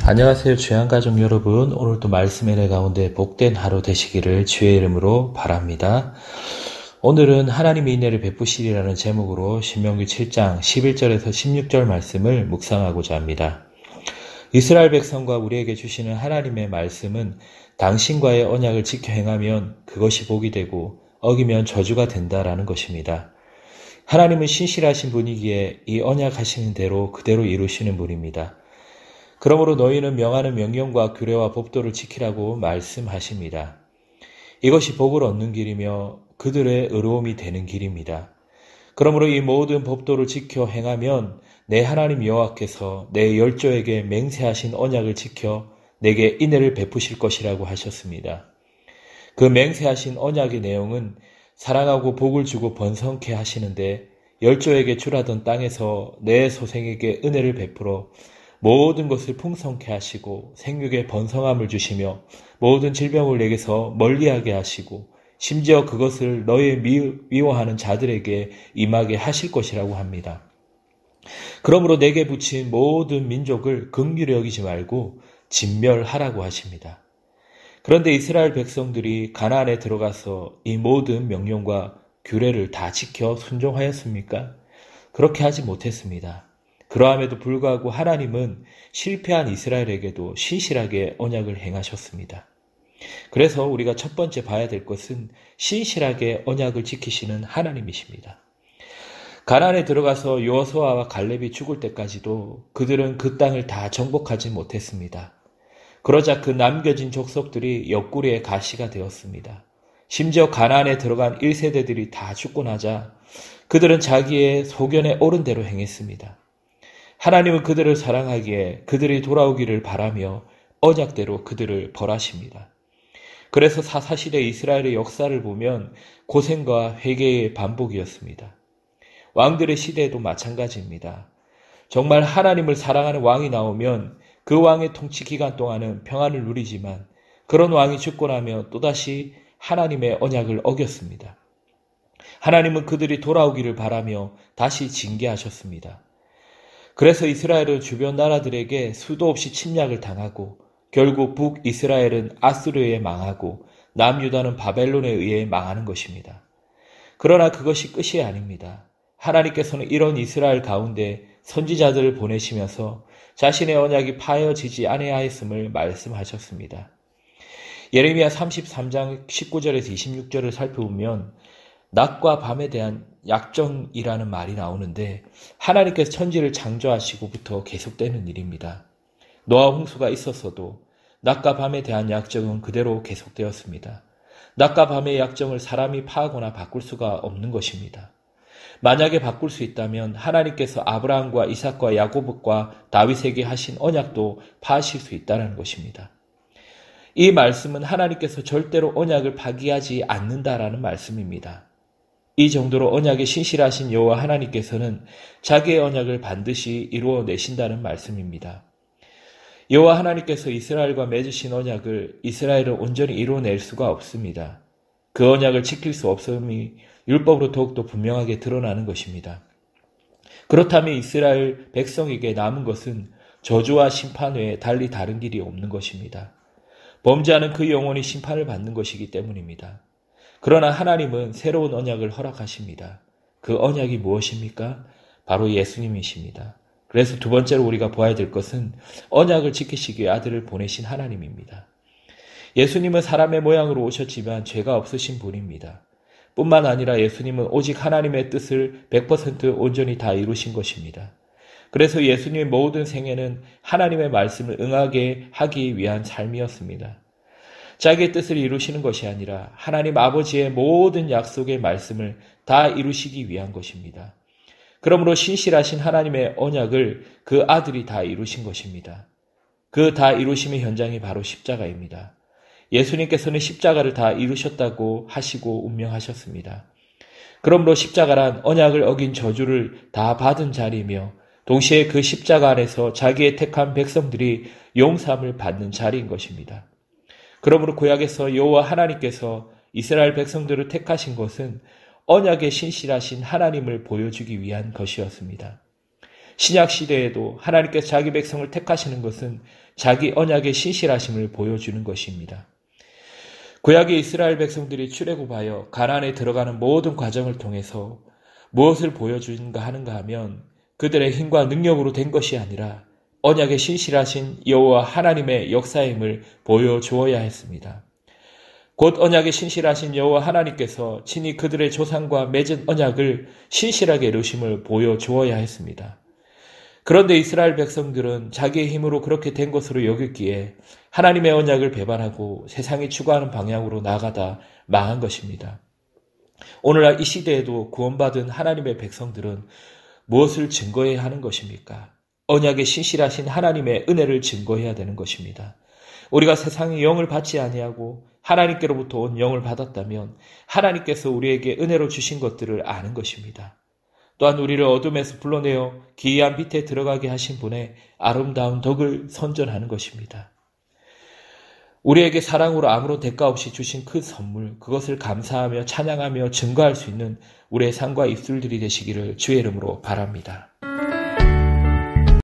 안녕하세요. 주양가족 여러분. 오늘도 말씀의 내 가운데 복된 하루 되시기를 주의 이름으로 바랍니다. 오늘은 하나님의 인애를 베푸시리라는 제목으로 신명기 7장 11절에서 16절 말씀을 묵상하고자 합니다. 이스라엘 백성과 우리에게 주시는 하나님의 말씀은 당신과의 언약을 지켜 행하면 그것이 복이 되고 어기면 저주가 된다라는 것입니다. 하나님은 신실하신 분이기에 이 언약하시는 대로 그대로 이루시는 분입니다. 그러므로 너희는 명하는 명령과 규례와 법도를 지키라고 말씀하십니다. 이것이 복을 얻는 길이며 그들의 의로움이 되는 길입니다. 그러므로 이 모든 법도를 지켜 행하면 내 하나님 여호와께서 내 열조에게 맹세하신 언약을 지켜 내게 인애를 베푸실 것이라고 하셨습니다. 그 맹세하신 언약의 내용은 사랑하고 복을 주고 번성케 하시는데 열조에게 주라던 땅에서 내 소생에게 은혜를 베풀어 모든 것을 풍성케 하시고 생육에 번성함을 주시며 모든 질병을 내게서 멀리하게 하시고 심지어 그것을 너의 미워하는 자들에게 임하게 하실 것이라고 합니다. 그러므로 내게 붙인 모든 민족을 긍휼히 여기지 말고 진멸하라고 하십니다. 그런데 이스라엘 백성들이 가나안에 들어가서 이 모든 명령과 규례를 다 지켜 순종하였습니까? 그렇게 하지 못했습니다. 그러함에도 불구하고 하나님은 실패한 이스라엘에게도 신실하게 언약을 행하셨습니다. 그래서 우리가 첫 번째 봐야 될 것은 신실하게 언약을 지키시는 하나님이십니다. 가나안에 들어가서 여호수아와 갈렙이 죽을 때까지도 그들은 그 땅을 다 정복하지 못했습니다. 그러자 그 남겨진 족속들이 옆구리에 가시가 되었습니다. 심지어 가나안에 들어간 1세대들이 다 죽고 나자 그들은 자기의 소견에 옳은 대로 행했습니다. 하나님은 그들을 사랑하기에 그들이 돌아오기를 바라며 언약대로 그들을 벌하십니다. 그래서 사사시대 이스라엘의 역사를 보면 고생과 회개의 반복이었습니다. 왕들의 시대에도 마찬가지입니다. 정말 하나님을 사랑하는 왕이 나오면 그 왕의 통치 기간 동안은 평안을 누리지만 그런 왕이 죽고 나면 또다시 하나님의 언약을 어겼습니다. 하나님은 그들이 돌아오기를 바라며 다시 징계하셨습니다. 그래서 이스라엘은 주변 나라들에게 수도 없이 침략을 당하고 결국 북이스라엘은 아수르에 망하고 남유다는 바벨론에 의해 망하는 것입니다. 그러나 그것이 끝이 아닙니다. 하나님께서는 이런 이스라엘 가운데 선지자들을 보내시면서 자신의 언약이 파여지지 아니하였음을 말씀하셨습니다. 예레미야 33장 19절에서 26절을 살펴보면 낮과 밤에 대한 약정이라는 말이 나오는데 하나님께서 천지를 창조하시고부터 계속되는 일입니다. 노아 홍수가 있었어도 낮과 밤에 대한 약정은 그대로 계속되었습니다. 낮과 밤의 약정을 사람이 파하거나 바꿀 수가 없는 것입니다. 만약에 바꿀 수 있다면 하나님께서 아브라함과 이삭과 야고보과 다윗에게 하신 언약도 파하실 수 있다는 것입니다. 이 말씀은 하나님께서 절대로 언약을 파기하지 않는다라는 말씀입니다. 이 정도로 언약에 신실하신 여호와 하나님께서는 자기의 언약을 반드시 이루어내신다는 말씀입니다. 여호와 하나님께서 이스라엘과 맺으신 언약을 이스라엘은 온전히 이루어낼 수가 없습니다. 그 언약을 지킬 수 없음이 율법으로 더욱더 분명하게 드러나는 것입니다. 그렇다면 이스라엘 백성에게 남은 것은 저주와 심판 외에 달리 다른 길이 없는 것입니다. 범죄하는 그 영혼이 심판을 받는 것이기 때문입니다. 그러나 하나님은 새로운 언약을 허락하십니다. 그 언약이 무엇입니까? 바로 예수님이십니다. 그래서 두 번째로 우리가 보아야 될 것은 언약을 지키시기 위해 아들을 보내신 하나님입니다. 예수님은 사람의 모양으로 오셨지만 죄가 없으신 분입니다. 뿐만 아니라 예수님은 오직 하나님의 뜻을 100% 온전히 다 이루신 것입니다. 그래서 예수님의 모든 생애는 하나님의 말씀을 응하게 하기 위한 삶이었습니다. 자기의 뜻을 이루시는 것이 아니라 하나님 아버지의 모든 약속의 말씀을 다 이루시기 위한 것입니다. 그러므로 신실하신 하나님의 언약을 그 아들이 다 이루신 것입니다. 그 다 이루심의 현장이 바로 십자가입니다. 예수님께서는 십자가를 다 이루셨다고 하시고 운명하셨습니다. 그러므로 십자가란 언약을 어긴 저주를 다 받은 자리이며 동시에 그 십자가 안에서 자기의 택한 백성들이 용서함을 받는 자리인 것입니다. 그러므로 구약에서 여호와 하나님께서 이스라엘 백성들을 택하신 것은 언약에 신실하신 하나님을 보여주기 위한 것이었습니다. 신약 시대에도 하나님께서 자기 백성을 택하시는 것은 자기 언약의 신실하심을 보여주는 것입니다. 구약의 이스라엘 백성들이 출애굽하여 가나안에 들어가는 모든 과정을 통해서 무엇을 보여주는가 하는가 하면 그들의 힘과 능력으로 된 것이 아니라 언약의 신실하신 여호와 하나님의 역사임을 보여주어야 했습니다. 곧 언약의 신실하신 여호와 하나님께서 친히 그들의 조상과 맺은 언약을 신실하게 이루심을 보여주어야 했습니다. 그런데 이스라엘 백성들은 자기의 힘으로 그렇게 된 것으로 여겼기에 하나님의 언약을 배반하고 세상이 추구하는 방향으로 나아가다 망한 것입니다. 오늘날 이 시대에도 구원받은 하나님의 백성들은 무엇을 증거해야 하는 것입니까? 언약의 신실하신 하나님의 은혜를 증거해야 되는 것입니다. 우리가 세상의 영을 받지 아니하고 하나님께로부터 온 영을 받았다면 하나님께서 우리에게 은혜로 주신 것들을 아는 것입니다. 또한 우리를 어둠에서 불러내어 기이한 빛에 들어가게 하신 분의 아름다운 덕을 선전하는 것입니다. 우리에게 사랑으로 아무런 대가 없이 주신 그 선물, 그것을 감사하며 찬양하며 증거할 수 있는 우리의 삶과 입술들이 되시기를 주의 이름으로 바랍니다.